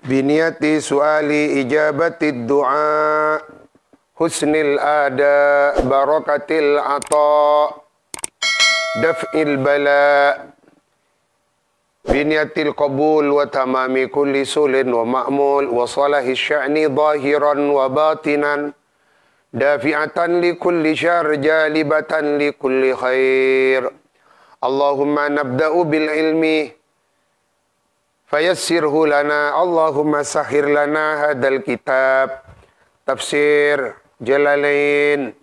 Biniyati su'ali ijabati du'a husnil ada barakatil ata daf'il bala biniyatil qabul wa tamami kulli sulin wa ma'mul wa salahi sya'ni zahiran wa batinan dafi'atan li kulli syar jalibatan li kulli khair. Allahumma nabda'u bil ilmi fayassirhu lana. Allahumma sahhir lana hadal kitab tafsir Jalalain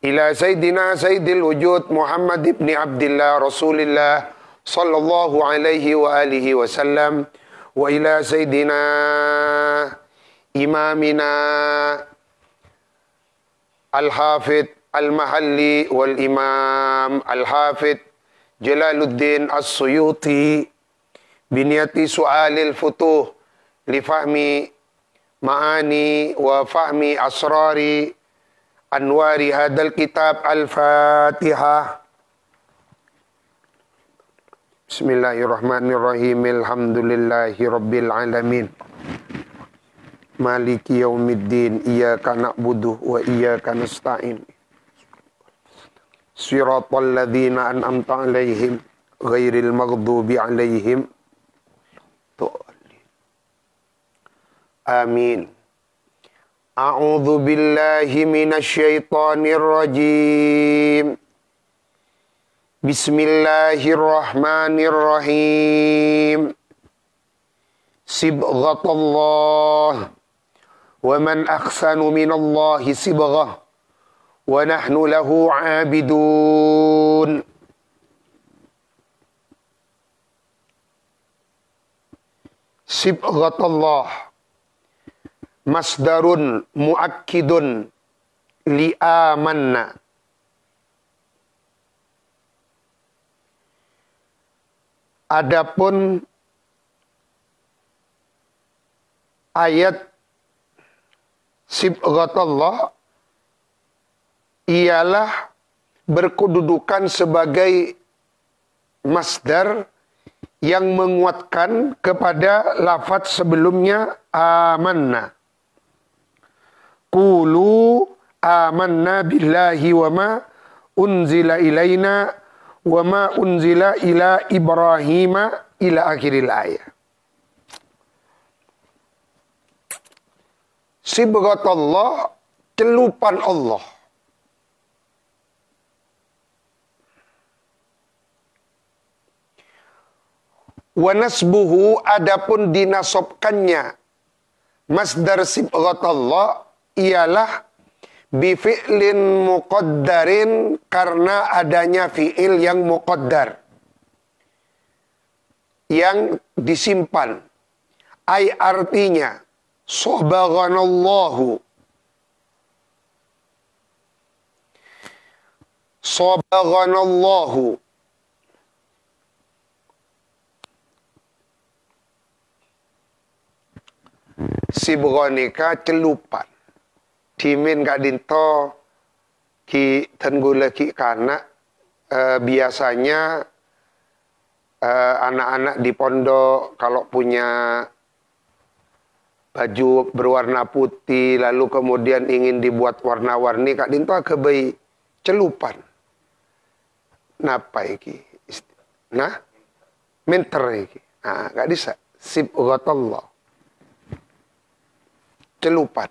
ila sayyidina sayyidil wujud Muhammad ibn Abdillah Rasulillah sallallahu alaihi wa alihi wasallam wa ila sayyidina imamina al-hafidh al-mahalli wal imam al-hafidh Jalaluddin As-Suyuti biniyati su'alil futuh li fahmi ma'ani wa fahmi asrari anwari hadal kitab al-Fatihah. Bismillahirrahmanirrahim. Alhamdulillahi rabbil alamin. Maliki yaumiddin. Iyyaka na'budu wa iyyaka nasta'in. Siratal ladzina an'amta 'alaihim ghairil maghdubi 'alaihim. Amin. A'udzu billahi minasy syaithanir rajim. Bismillahirrahmanirrahim. Sibghatullah wa man ahsanu minallahi sibghah wa nahnu lahu 'abidun. Sibghatullah masdarun muakkidun li amanna. Adapun ayat sibghatullah ialah berkedudukan sebagai masdar yang menguatkan kepada lafaz sebelumnya amanna. Qulu amanna billahi wa ma unzila ilaina wa ma unzila ila Ibrahima ila akhiril ayat. Sibghatullah, celupan Allah. Wa nasbuhu, adapun dinasobkannya masdar sibghatullah ialah bifi'lin muqaddarin, karena adanya fi'il yang muqaddar, yang disimpan. Ay artinya sabaghanallahu, sabaghanallahu, sibghanika celupan. Dimin kak dinto ki tenggula ki kana biasanya anak-anak di pondok kalau punya baju berwarna putih lalu kemudian ingin dibuat warna-warni, kak dinto kebai celupan. Napa iki? Nah, minter iki. Nah, kak bisa sibghatullah, celupan.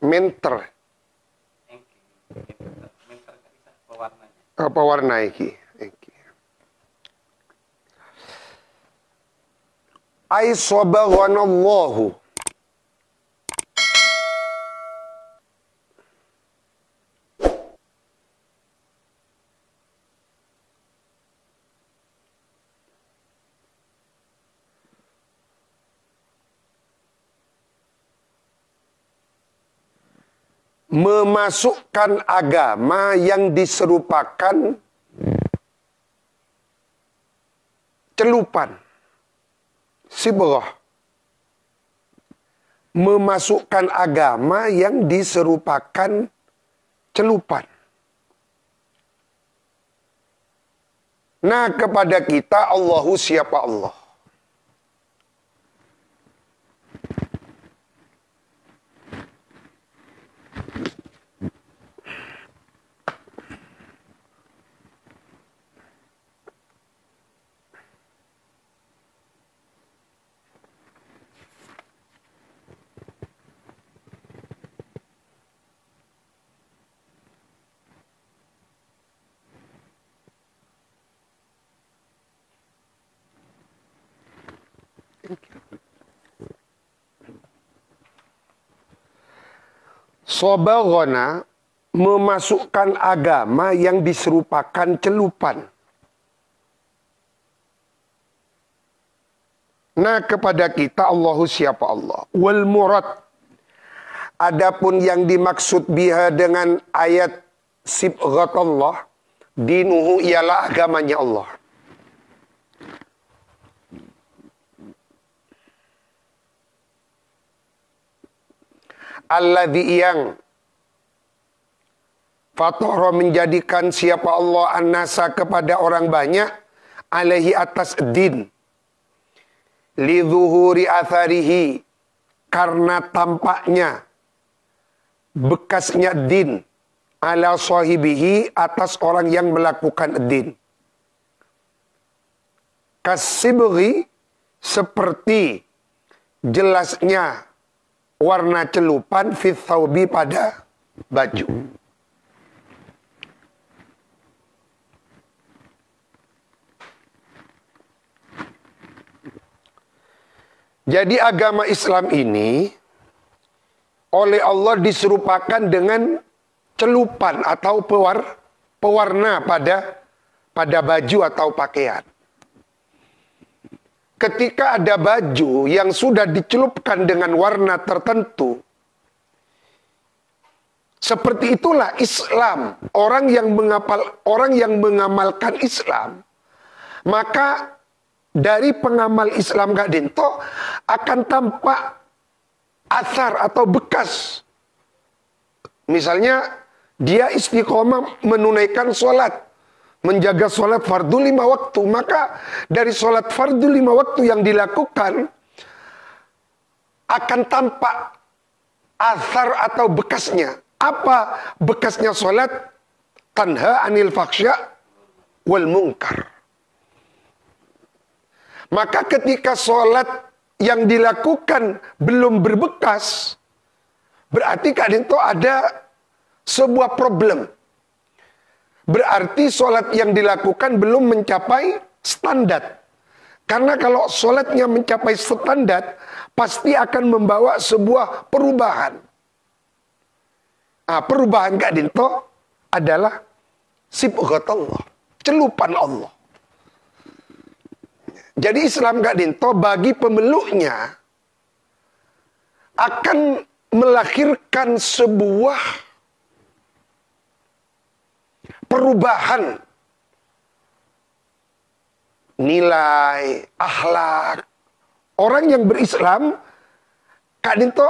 Minter. Apa warna iki? Ai sabaghanallahu, memasukkan agama yang diserupakan celupan. Sibrah. Memasukkan agama yang diserupakan celupan. Nah, kepada kita Allahu siapa Allah? Sobarona memasukkan agama yang diserupakan celupan. Nah, kepada kita Allahu siapa Allah? Wal murad. Adapun yang dimaksud biha dengan ayat sibghatullah, dinuhu ialah agamanya Allah. Alladzi yang fatara menjadikan siapa Allah an-nasa kepada orang banyak alaihi atas din li zuhuri atharihi karena tampaknya bekasnya din ala sahibihi atas orang yang melakukan din. Kasibri seperti jelasnya warna celupan fit thawbi pada baju. Jadi agama Islam ini oleh Allah diserupakan dengan celupan atau pewarna pada baju atau pakaian. Ketika ada baju yang sudah dicelupkan dengan warna tertentu, seperti itulah Islam. Orang yang mengamalkan Islam, maka dari pengamal Islam Kak Dinto akan tampak asar atau bekas. Misalnya dia istiqomah menunaikan sholat, menjaga sholat fardu 5 waktu. Maka dari sholat fardu 5 waktu yang dilakukan akan tampak asar atau bekasnya. Apa bekasnya sholat? Tanha anil faksya wal munkar. Maka ketika sholat yang dilakukan belum berbekas, berarti Kak Dinto ada sebuah problem. Berarti sholat yang dilakukan belum mencapai standar. Karena kalau sholatnya mencapai standar, pasti akan membawa sebuah perubahan. Nah, perubahan Kak Dinto adalah sibghatullah, celupan Allah. Jadi Islam Kak Dinto bagi pemeluknya akan melahirkan sebuah perubahan nilai, akhlak. Orang yang berislam, Kak Dinto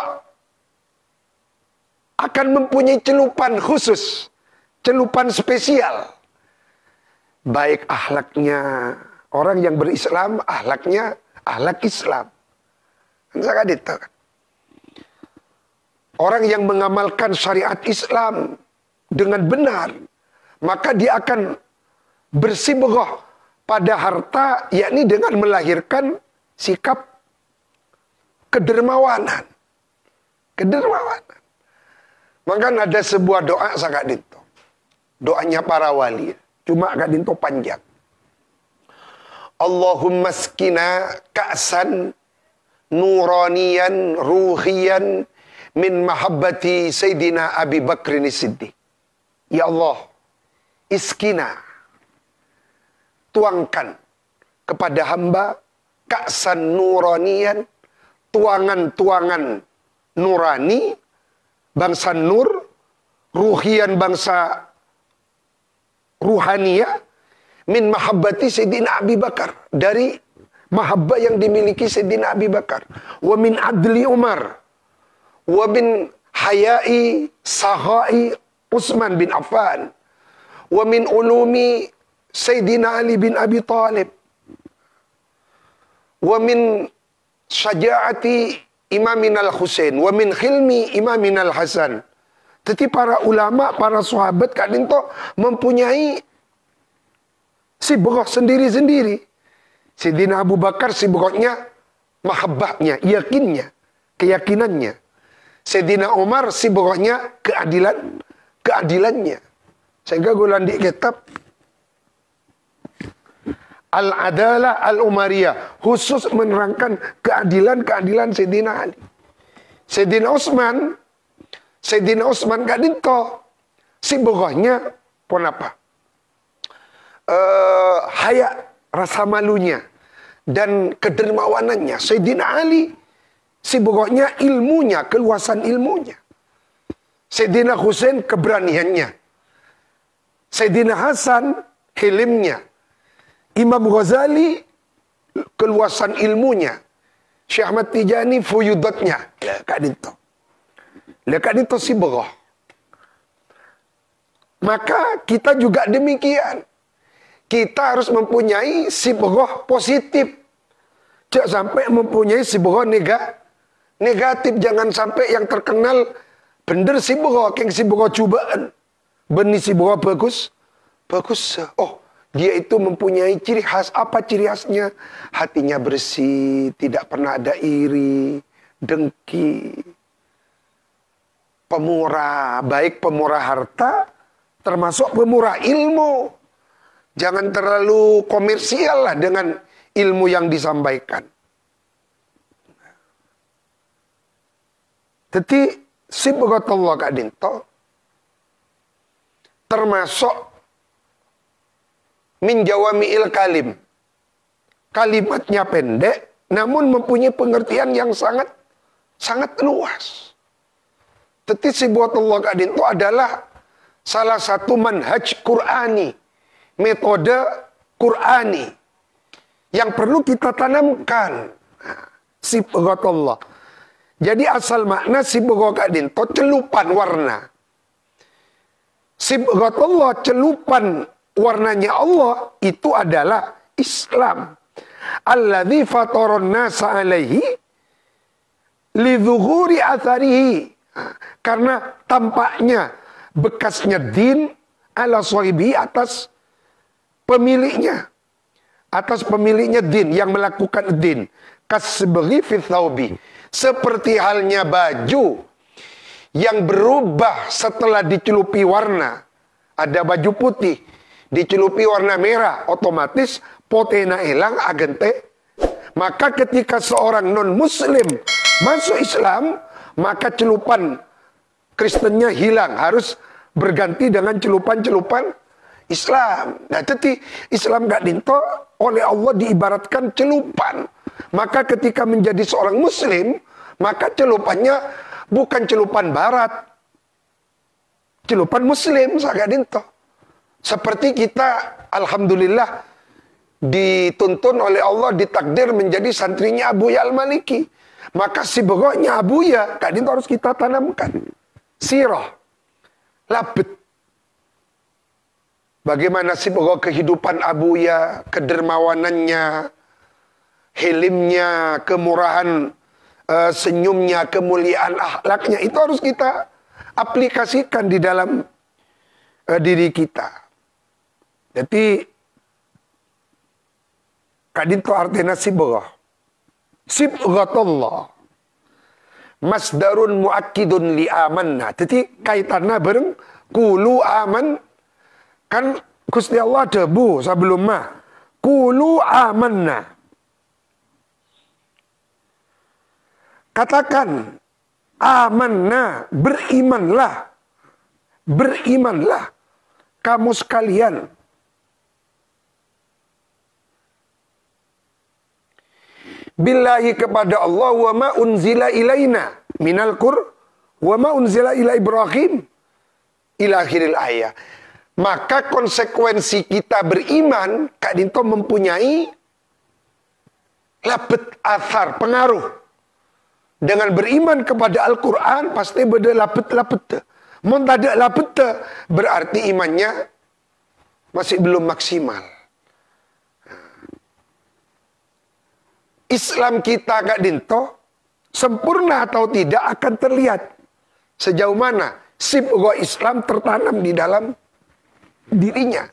akan mempunyai celupan khusus, celupan spesial. Baik akhlaknya, orang yang berislam, akhlaknya akhlak Islam. Kan Kak Dinto kan? Orang yang mengamalkan syariat Islam dengan benar, maka dia akan bersibghah pada harta, yakni dengan melahirkan sikap kedermawanan. Kedermawanan. Maka ada sebuah doa Kak Dinto. Doanya para wali. Cuma Kak Dinto panjang. Allahumma skina ka'san nuraniyan ruhiyan min mahabbati Sayyidina Abi Bakrin Siddiq. Ya Allah, iskina, tuangkan kepada hamba ka'san nuraniyan, tuangan-tuangan nurani, bangsa nur, ruhian bangsa ruhaniyah min mahabbati Sayyidina Abi Bakar, dari mahabbah yang dimiliki Sayyidina Abi Bakar, wa min adli Umar, wa min hayai sahai Utsman bin Affan, wa min ulumi Sayyidina Ali bin Abi Talib, wa min syaja'ati Imaminal Husain, wa min khilmi Imaminal Hasan. Jadi para ulama, para sahabat kadang itu mempunyai sibrah sendiri-sendiri. Sayyidina Abu Bakar sibrahnya mahabbahnya, yakinnya, keyakinannya. Sayyidina Umar sibrahnya keadilannya. Sehingga gulan di kitab Al-Adalah Al-Umariyah khusus menerangkan keadilan Sayyidina Ali. Sayyidina Utsman kadinto sibrahnya pun apa? Haya, rasa malunya dan kedermawanannya. Sayyidina Ali sibrahnya ilmunya, keluasan ilmunya. Sayyidina Husain keberaniannya. Sayyidina Hasan hilimnya. Imam Ghazali keluasan ilmunya. Syekh Ahmad Tijani fuyudatnya. Lekat itu sibrah. Maka kita juga demikian. Kita harus mempunyai sibrah positif. Jangan sampai mempunyai sibrah negatif. Jangan sampai yang terkenal bener sibrah, keng sibrah cubaan. Benih sibrah bagus. Oh, dia itu mempunyai ciri khas. Apa ciri khasnya? Hatinya bersih, tidak pernah ada iri, dengki. Pemurah, baik pemurah harta, termasuk pemurah ilmu. Jangan terlalu komersial lah dengan ilmu yang disampaikan. Jadi, sibghatullah kadinto, termasuk min jawami'il kalim. Kalimatnya pendek, namun mempunyai pengertian yang sangat luas. Tetapi sibghatullah kadin itu adalah salah satu manhaj Qur'ani, metode Qur'ani yang perlu kita tanamkan. Sibghatullah. Jadi asal makna sibghah kadin itu celupan warna. Sibghatullah, celupan warnanya Allah itu adalah Islam. Alladzi fataron nasa alaihi lidzuhuri atharihi. Karena tampaknya bekasnya din ala sahibi atas pemiliknya. Atas pemiliknya din, yang melakukan din. Kasbaghi fi thawbi. Seperti halnya baju yang berubah setelah dicelupi warna. Ada baju putih, dicelupi warna merah, otomatis potena elang agente. Maka ketika seorang non-muslim masuk Islam, maka celupan Kristennya hilang, harus berganti dengan celupan-celupan Islam. Nah, jadi Islam gak dinto oleh Allah diibaratkan celupan. Maka ketika menjadi seorang muslim, maka celupannya bukan celupan barat, celupan muslim gak dinto. Seperti kita, alhamdulillah, dituntun oleh Allah, ditakdir menjadi santrinya Abuya Al-Maliki. Maka sibghahnya Abuya kadin harus kita tanamkan. Sirah, labet. Bagaimana sibghah kehidupan Abuya, kedermawanannya, hilimnya, kemurahan senyumnya, kemuliaan akhlaknya, itu harus kita aplikasikan di dalam diri kita. Jadi kadin itu artinya sibghah. Sibghatullah masdarun muakkidun li amanna. Jadi kaitannya bareng kulu aman. Kan Gusti Allah debu sebelum mah. Kulu amanna. Katakan amanna, berimanlah. Berimanlah kamu sekalian. Billahi, kepada Allah, wa ma unzila ilaina minal qur, wa ma unzila ila Ibrahim, ila akhiril ayat. Maka konsekuensi kita beriman, Kak Dinto mempunyai lapet athar, pengaruh. Dengan beriman kepada Al-Quran, pasti beda lapet-lapet. Mun tak ada lapet, berarti imannya masih belum maksimal. Islam kita, Kak Dinto, sempurna atau tidak akan terlihat. Sejauh mana sibghah Islam tertanam di dalam dirinya.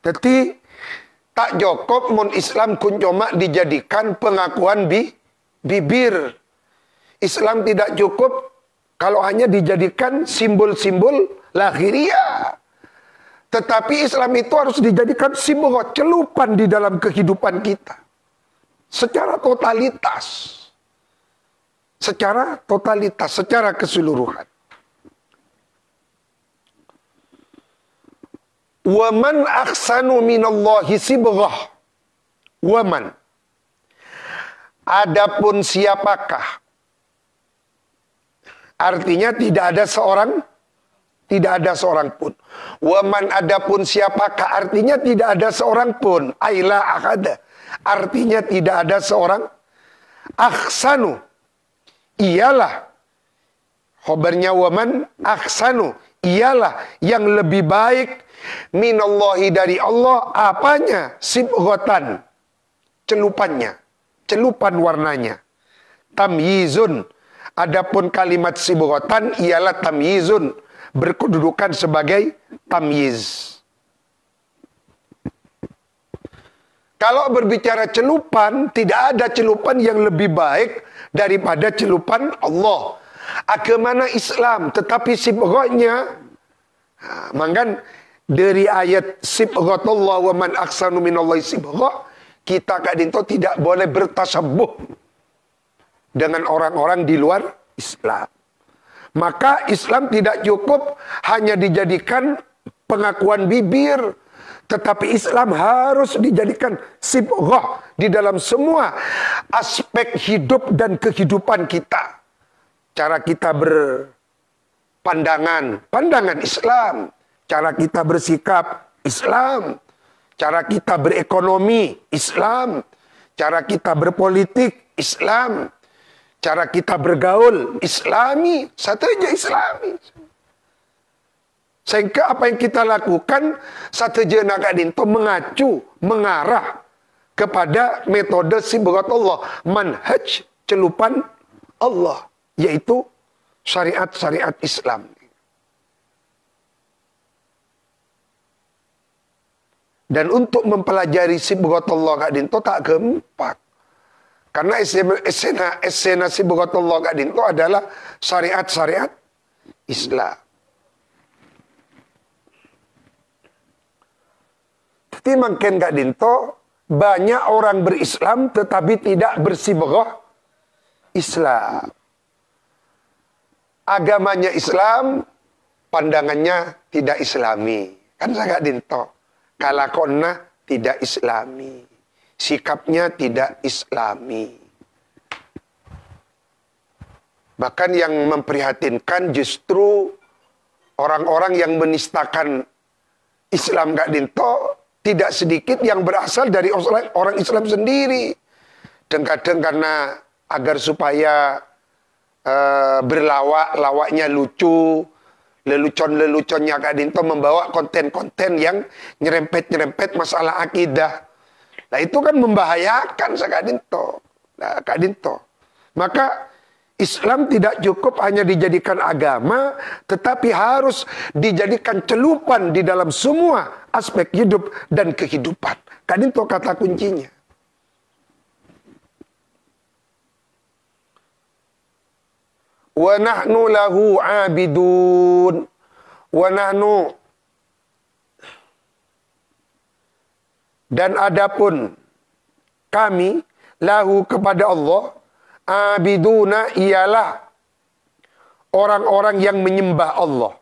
Jadi tak cukup mun Islam kun cuma dijadikan pengakuan bibir. Islam tidak cukup kalau hanya dijadikan simbol-simbol lahiriah. Tetapi Islam itu harus dijadikan simbol celupan di dalam kehidupan kita. Secara totalitas. Secara keseluruhan. Waman ahsanu minallahi sibghah. Waman. Adapun siapakah? Artinya tidak ada seorang pun. Waman adapun siapakah? Artinya tidak ada seorang pun. Aila ahada. Artinya tidak ada seorang. Ahsanu. Ialah. Khobarnya waman ahsanu. Ialah yang lebih baik minallahi dari Allah. Apanya? Sibghatan. Celupannya. Celupan warnanya. Tamyizun. Adapun kalimat sibghatan ialah tamyizun. Berkedudukan sebagai tamyiz. Kalau berbicara celupan, tidak ada celupan yang lebih baik daripada celupan Allah. Agamana Islam, tetapi sibghahnya, mangkan dari ayat sibghatullah wa man ahsanu minallahi sibghah, kita Kak Dinto tidak boleh bertasabuh dengan orang-orang di luar Islam. Maka Islam tidak cukup hanya dijadikan pengakuan bibir, tetapi Islam harus dijadikan sibghah di dalam semua aspek hidup dan kehidupan kita. Cara kita berpandangan, pandangan Islam. Cara kita bersikap, Islam. Cara kita berekonomi, Islam. Cara kita berpolitik, Islam. Cara kita bergaul, Islami. Satu aja Islami. Sehingga apa yang kita lakukan, satu aja Kak Dinto mengacu, mengarah kepada metode sibghatullah. Manhaj celupan Allah. Yaitu syariat-syariat Islam. Dan untuk mempelajari sibghatullah Kak Dinto tak gempak. Karena esena sibghatullah Kak Dinto adalah syariat-syariat Islam. Jadi makin Kak Dinto, banyak orang berislam tetapi tidak bersibghah Islam. Agamanya Islam, pandangannya tidak Islami. Kan saya Kak Dinto. Kalakonna tidak Islami. Sikapnya tidak Islami. Bahkan yang memprihatinkan justru orang-orang yang menistakan Islam Kak Dinto tidak sedikit yang berasal dari orang Islam sendiri. Dan kadang karena agar supaya berlawak-lawaknya lucu, lelucon-leluconnya Kak Dinto membawa konten-konten yang nyerempet-nyerempet masalah akidah. Nah itu kan membahayakan Kak Dinto. Nah, Kak Dinto. Maka Islam tidak cukup hanya dijadikan agama, tetapi harus dijadikan celupan di dalam semua aspek hidup dan kehidupan. Kak Dinto kata kuncinya. Wa nahnu lahu abidun. Wa nahnu. Dan adapun kami lahu kepada Allah, abiduna ialah orang-orang yang menyembah Allah.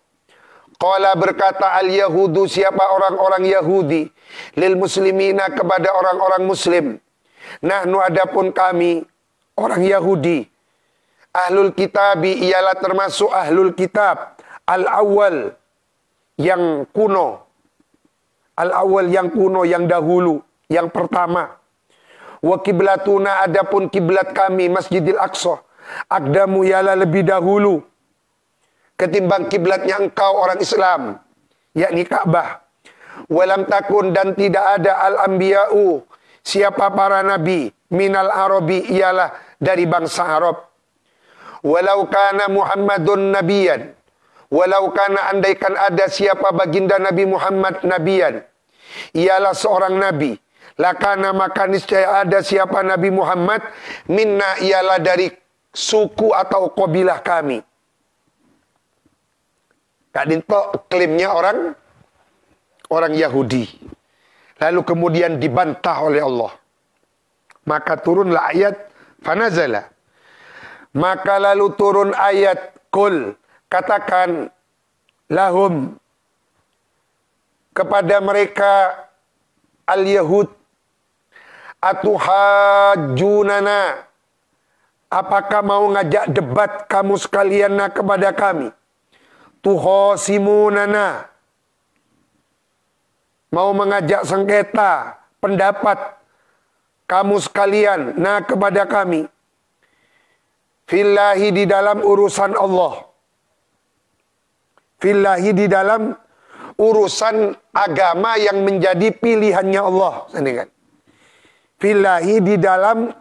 Qala berkata al-Yahudu, siapa orang-orang Yahudi, lil muslimina kepada orang-orang muslim. Nahnu adapun kami, orang Yahudi, ahlul kitabi ialah termasuk ahlul kitab. Al-awwal, yang kuno. Al-awwal yang kuno, yang dahulu, yang pertama. Wa kiblatuna adapun kiblat kami, Masjidil Aqsa. Aqdamu ialah lebih dahulu ketimbang kiblatnya engkau orang Islam, yakni Ka'bah. Walam takun dan tidak ada al-anbiya'u, siapa para nabi, minal arabi ialah dari bangsa Arab. Walau kana Muhammadun nabiyan, walau kana andaikan ada siapa baginda Nabi Muhammad nabiyan, ialah seorang nabi. Lakana maka niscaya ada siapa Nabi Muhammad, minna ialah dari suku atau kabilah kami. Kak Dinto klaimnya orang Yahudi. Lalu kemudian dibantah oleh Allah. Maka turunlah ayat fanazala. Maka lalu turun ayat kul, katakan lahum kepada mereka al-Yahud, atuhajunana, apakah mau ngajak debat kamu sekalian kepada kami? Tuhosimunana, mau mengajak sengketa pendapat kamu sekalian kepada kami. Fillahi di dalam urusan Allah. Fillahi di dalam urusan agama yang menjadi pilihannya Allah. Fillahi di dalam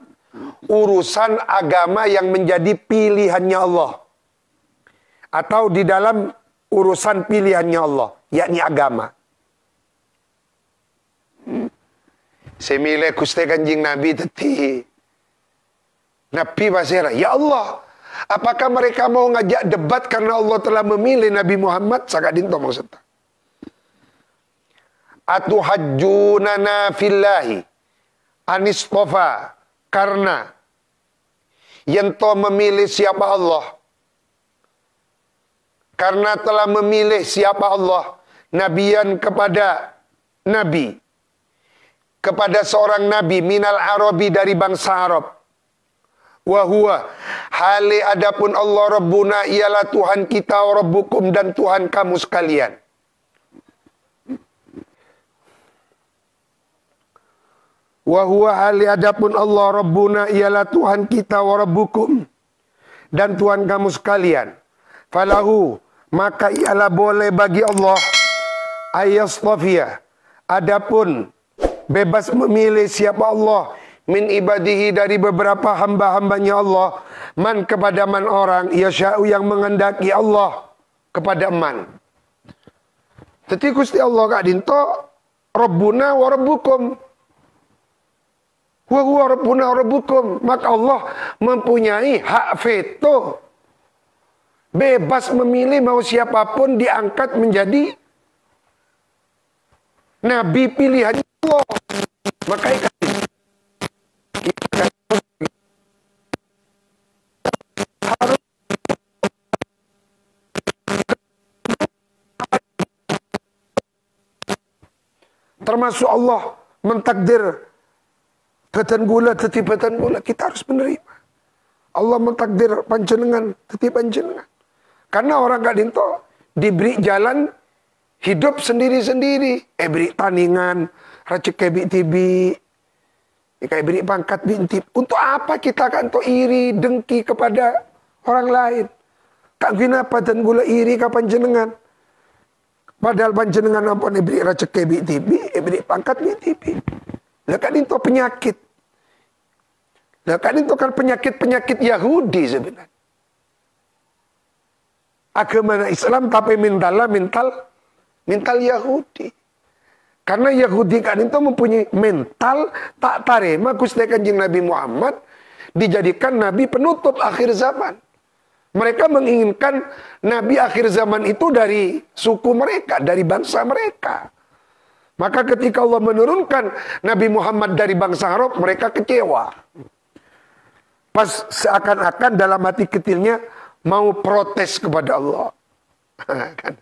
urusan agama yang menjadi pilihannya Allah. Atau di dalam urusan pilihannya Allah, yakni agama. Semile kuste kanjing Nabi teti. Nabi basira, ya Allah, apakah mereka mau ngajak debat karena Allah telah memilih Nabi Muhammad? Sakadinto maksudnya. Atuhajjunana fillahi anistofa, karena yento memilih siapa Allah. Karena telah memilih siapa Allah, nabiyan kepada nabi, kepada seorang nabi minal arabi dari bangsa Arab. Wahuwa hali adapun Allah Rabbuna ialah Tuhan kita, Rabbukum dan Tuhan kamu sekalian. Wahuwa hali adapun Allah Rabbuna ialah Tuhan kita, Rabbukum dan Tuhan kamu sekalian. Falahu maka ialah boleh bagi Allah ayastafiyah, adapun bebas memilih siapa Allah min ibadihi dari beberapa hamba-hambanya Allah, man kepada man orang, yasha'u yang menghendaki Allah kepada man. Jadi Gusti Allah Kak Dinto Rabbuna wa Rabbukum, wa huwa Rabbuna wa Rabbukum, maka Allah mempunyai hak veto, bebas memilih mau siapapun diangkat menjadi nabi pilihan Allah. Maka termasuk Allah mentakdir batan gula teti batan gula, kita harus menerima. Allah mentakdir panjenengan teti panjenengan. Karena orang Kak Dinto diberi jalan hidup sendiri-sendiri. Beri taningan, racik kebi tibi, kayak beri pangkat bintip. Untuk apa kita kan to iri, dengki kepada orang lain? Kak gina dan gula iri kapan jenengan? Padahal panjenengan ampun beri racik kebi tibi, beri pangkat bi tibi. Lah Kak Dinto penyakit. Lah Kak Dinto kan penyakit Yahudi sebenarnya. Agama Islam tapi mental Yahudi. Karena Yahudi kan itu mempunyai mental tak tarema Gusti Kanjeng Nabi Muhammad dijadikan nabi penutup akhir zaman. Mereka menginginkan nabi akhir zaman itu dari suku mereka, dari bangsa mereka. Maka ketika Allah menurunkan Nabi Muhammad dari bangsa Arab, mereka kecewa. Pas seakan-akan dalam hati kecilnya mau protes kepada Allah. Kan?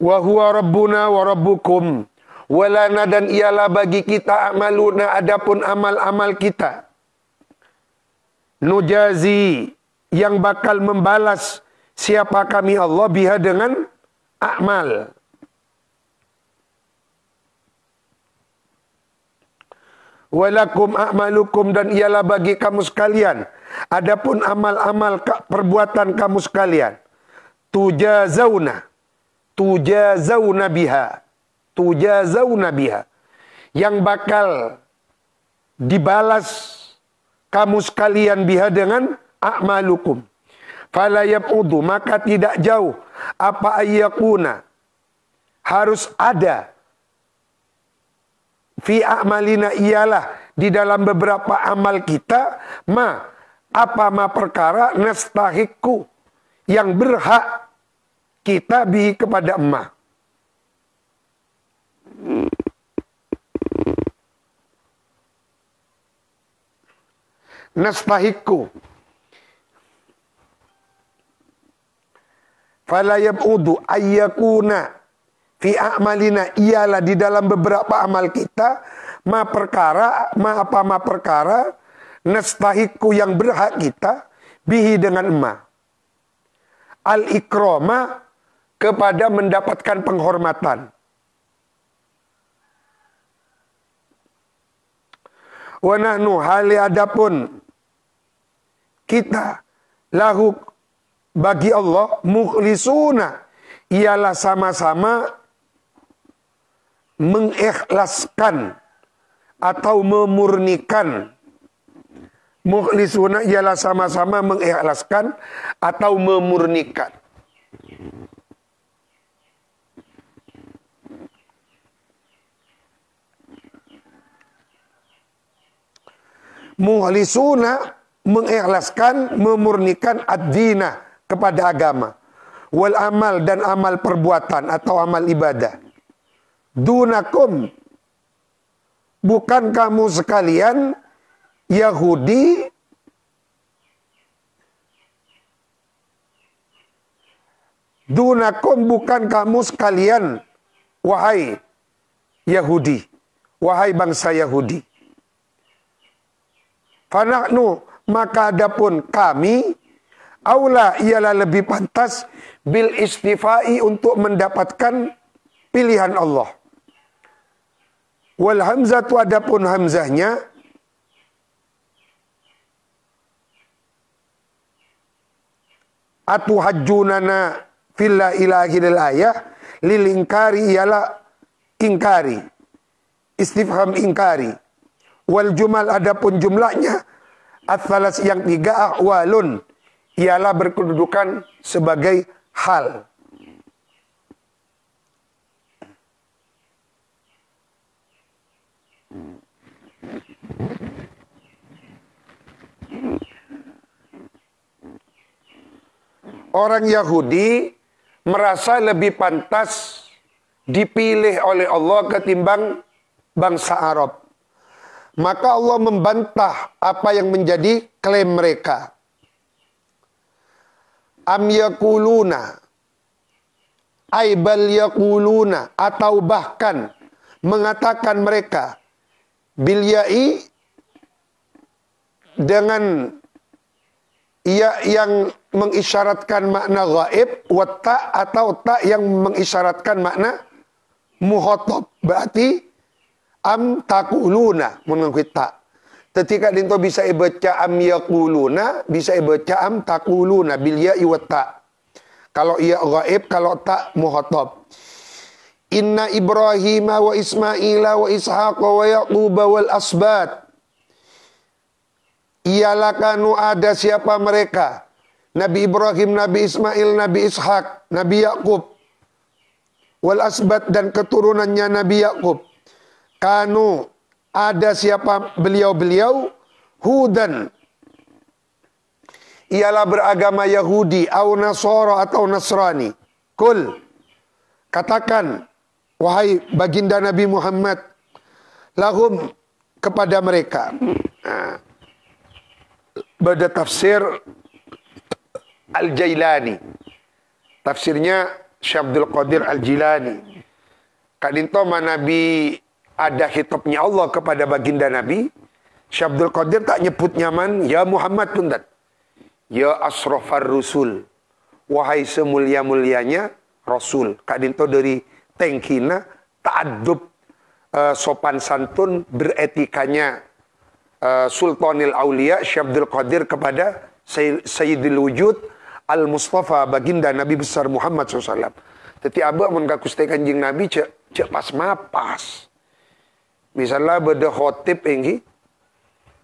Wa huwa rabbuna wa rabbukum. Walana, dan ialah bagi kita amaluna, adapun amal-amal kita. Nujazi, yang bakal membalas siapa kami Allah biha dengan amal. Walakum a'malukum, dan ialah bagi kamu sekalian adapun amal-amal perbuatan kamu sekalian. Tujazawna biha, yang bakal dibalas kamu sekalian biha dengan a'malukum. Fala yab'udu, maka tidak jauh apa ayyakuna, harus ada fi a'malina, ialah di dalam beberapa amal kita, apa perkara nastahiku, yang berhak kita bihi kepada emak. Nastahiku. Fala yab'udu ayyakuna fi a'malina, ialah di dalam beberapa amal kita, ma perkara nastahiku, yang berhak kita bihi dengan emak. Al-ikrama, kepada mendapatkan penghormatan. Wa nahnu, hali adapun kita, lahu, bagi Allah, mukhlisuna, ialah sama-sama mengikhlaskan atau memurnikan. Mukhlisuna ialah sama-sama mengikhlaskan atau memurnikan. Mukhlisuna, mengikhlaskan, memurnikan ad-dina, kepada agama. Wal amal, dan amal perbuatan atau amal ibadah. Dunakum, bukan kamu sekalian Yahudi Dunakum, bukan kamu sekalian, wahai Yahudi, wahai bangsa Yahudi. Fanahnu, maka adapun kami, aula, ialah lebih pantas, bil istifai, untuk mendapatkan pilihan Allah. Wal hamzatu, adapun hamzahnya, atuhajjunana filla ilahil ayah, lil ingkari, ialah ingkari, istifham ingkari. Wal jumal, adapun jumlahnya, at-thalas, yang 3, ahwalun, ialah berkedudukan sebagai hal. Orang Yahudi merasa lebih pantas dipilih oleh Allah ketimbang bangsa Arab. Maka Allah membantah apa yang menjadi klaim mereka. Am yakuluna, aibal yakuluna, atau bahkan mengatakan mereka, bilyai, dengan ia yang mengisyaratkan makna gaib, watta, atau ta yang mengisyaratkan makna muhotob. Berarti am takuluna, menengkuit ta. Ketika dinto bisa ibaca am yakuluna, bisa ibaca am takuluna, bilya iwata. Kalau ia gaib, kalau tak muhotob. Inna Ibrahim wa Ismaila wa Ishaq wa Yaqub wal asbat. Ialah kanu, ada siapa mereka? Nabi Ibrahim, Nabi Ismail, Nabi Ishaq, Nabi Yaqub. Wal asbat, dan keturunannya Nabi Yaqub. Kanu, ada siapa beliau-beliau? Hudan, ialah beragama Yahudi, au Nasara, atau Nasrani. Kul, katakan, wahai baginda Nabi Muhammad, lahum, kepada mereka. Pada tafsir Al-Jailani, tafsirnya Syekh Abdul Qadir Al-Jilani. Kadinto Nabi ada hitopnya Allah kepada baginda Nabi. Syekh Abdul Qadir tak nyebut nyaman ya Muhammad pun tak. Ya asrafar rusul. Wahai semulia-mulianya Rasul. Kadinto dari tengkina ta'adub sopan santun beretikanya Sultanil Aulia Syekh Abdul Qadir kepada Sayyidil Wujud Al-Mustafa baginda Nabi besar Muhammad SAW. Tetapi abah mengakustai kanjing Nabi cek pas mapas. Misalnya beda khotib ini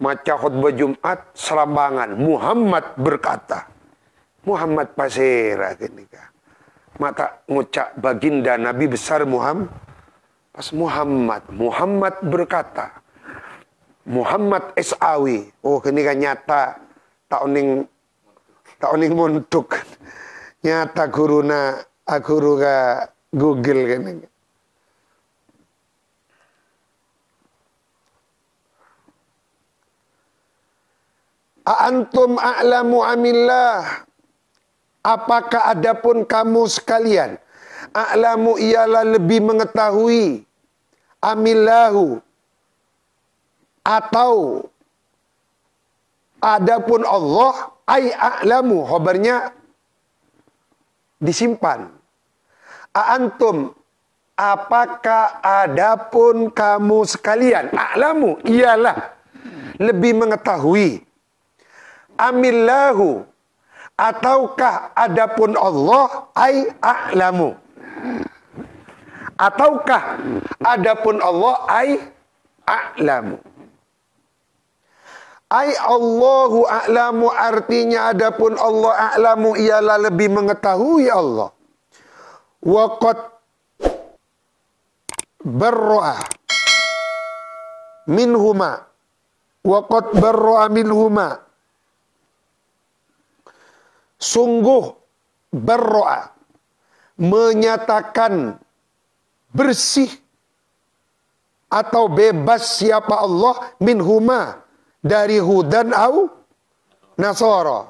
maca khutbah Jumat serambangan Muhammad berkata. Muhammad pasera kenika. Mata ngucap baginda Nabi besar Muhammad. Pas Muhammad berkata. Muhammad Sawi. Oh kenika nyata tak oning muntuk. Nyata guruna guru ka Google kenika. Antum a'lamu amillah. Apakah adapun kamu sekalian a'lamu ialah lebih mengetahui amillahu atau adapun Allah ai a'lamu khabarnya disimpan. Antum apakah adapun kamu sekalian a'lamu ialah lebih mengetahui amillahu ataukah adapun Allah ai a'lamu ataukah adapun Allah ai a'lamu. Ai Allahu a'lamu artinya adapun Allah a'lamu ialah lebih mengetahui Allah. Wa qad barra'a minhuma wa qad barra'a minhuma. Sungguh barra'a menyatakan bersih atau bebas siapa Allah minhuma dari Hudan au Nasara.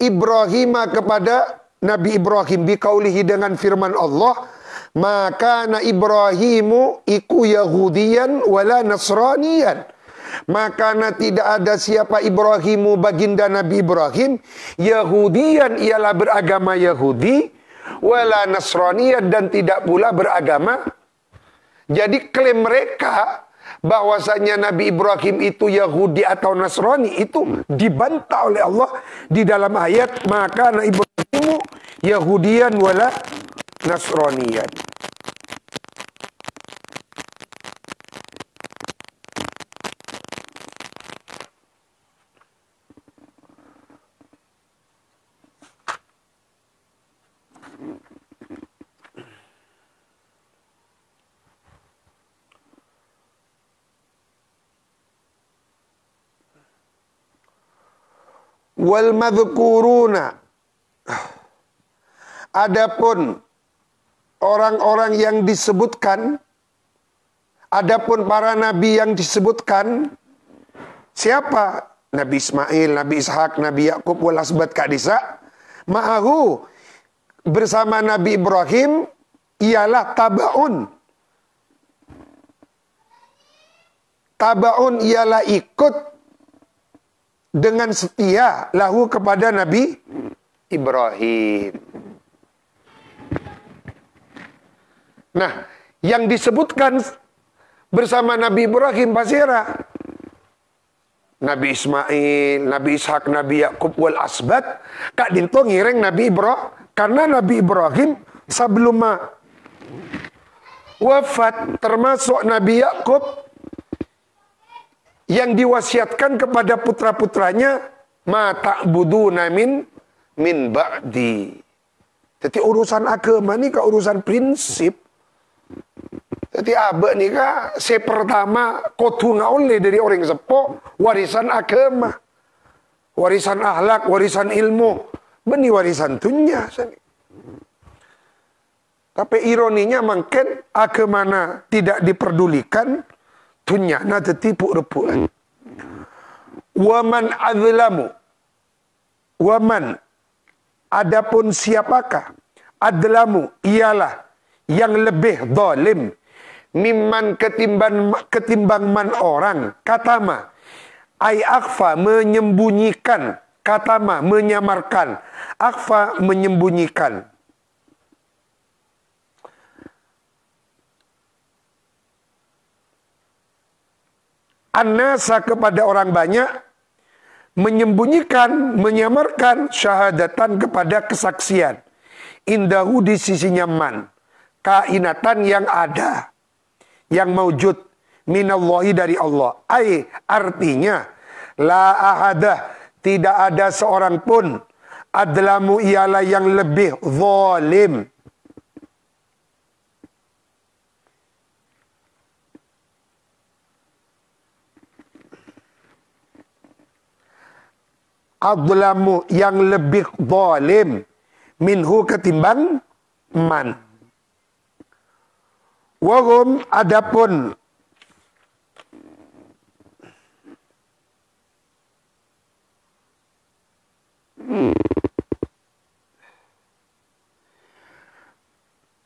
Ibrahim kepada Nabi Ibrahim biqaulihi dengan firman Allah, maka na Ibrahimu iku Yahudiyan wala Nasraniyan. Maka tidak ada siapa Ibrahimu baginda Nabi Ibrahim Yahudiyan ialah beragama Yahudi wala Nasraniyan dan tidak pula beragama. Jadi klaim mereka bahwasanya Nabi Ibrahim itu Yahudi atau Nasrani itu dibantah oleh Allah di dalam ayat maka na Ibrahimu Yahudiyan wala Nasraniyan. Wal madhkuruna. Adapun orang-orang yang disebutkan, adapun para nabi yang disebutkan, siapa? Nabi Ismail, Nabi Ishak, Nabi Yakub, wal asbat kadisa. Ma'ahu bersama Nabi Ibrahim ialah tabaun. Tabaun ialah ikut dengan setia lahu kepada Nabi Ibrahim. Nah, yang disebutkan bersama Nabi Ibrahim pasira Nabi Ismail, Nabi Ishak, Nabi Yakub wal asbat kak dinto ngireng Nabi Ibrahim karena Nabi Ibrahim sebelum wafat termasuk Nabi Yakub yang diwasiatkan kepada putra-putranya ma ta'buduna min ba'di. Jadi urusan agama ni ke urusan prinsip. Jadi abek ni ka pertama kotu oleh dari orang sepo warisan agama. Warisan akhlak, warisan ilmu, beni warisan dunia. Tapi ironinya mungkin agama tidak diperdulikan dunia na tertipu repuan. Waman azlamu. Waman adapun siapakah adlamu ialah yang lebih zalim mimman ketimbang man orang katama ai akhfa menyembunyikan katama menyamarkan akhfa menyembunyikan an-nasa kepada orang banyak menyembunyikan menyamarkan syahadatan kepada kesaksian indahu di sisinya man kainatan yang ada yang maujud minallahi dari Allah. Ai artinya la ahadah tidak ada seorang pun adlamu ialah yang lebih zalim adlamu yang lebih zalim minhu ketimbang man. Wahum adapun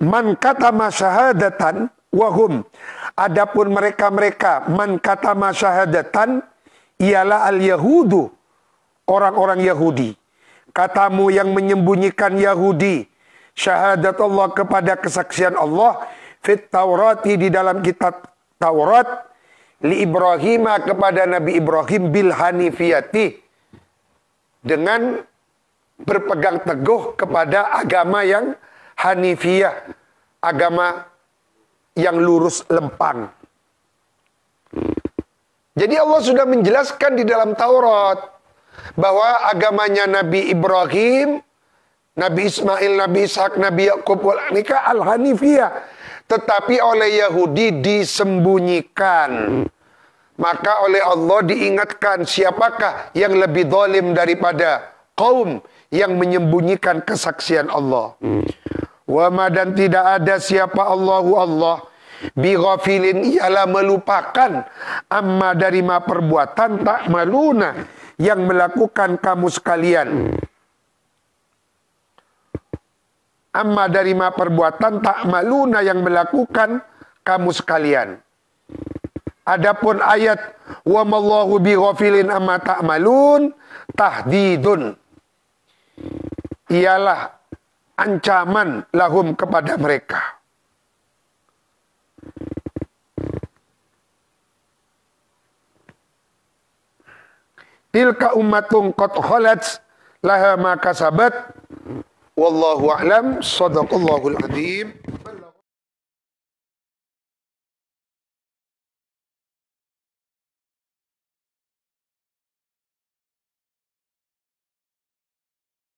man katama syahadatan wahum adapun mereka-mereka man katama syahadatan ialah al-yahudu orang-orang Yahudi. Katamu yang menyembunyikan Yahudi syahadat Allah kepada kesaksian Allah fit Taurati di dalam kitab Taurat li Ibrahim kepada Nabi Ibrahim bil hanifiyati dengan berpegang teguh kepada agama yang hanifiyah, agama yang lurus lempang. Jadi Allah sudah menjelaskan di dalam Taurat bahwa agamanya Nabi Ibrahim, Nabi Ismail, Nabi Ishak, Nabi Yakub nikah al-hanifiyah. Tetapi oleh Yahudi disembunyikan. Maka oleh Allah diingatkan siapakah yang lebih zalim daripada kaum yang menyembunyikan kesaksian Allah. Wa ma dan tidak ada siapa Allahu Allah bighafilin ialah melupakan amma dari ma perbuatan tak maluna yang melakukan kamu sekalian. Amma dari ma perbuatan tak maluna yang melakukan kamu sekalian. Adapun ayat wa mallahu bighafilin amma ta'malun tahdidun ialah ancaman lahum kepada mereka. Tilka ummatun qad khalat laha ma kasabat wallahu a'lam. Shadaqallahul adzim.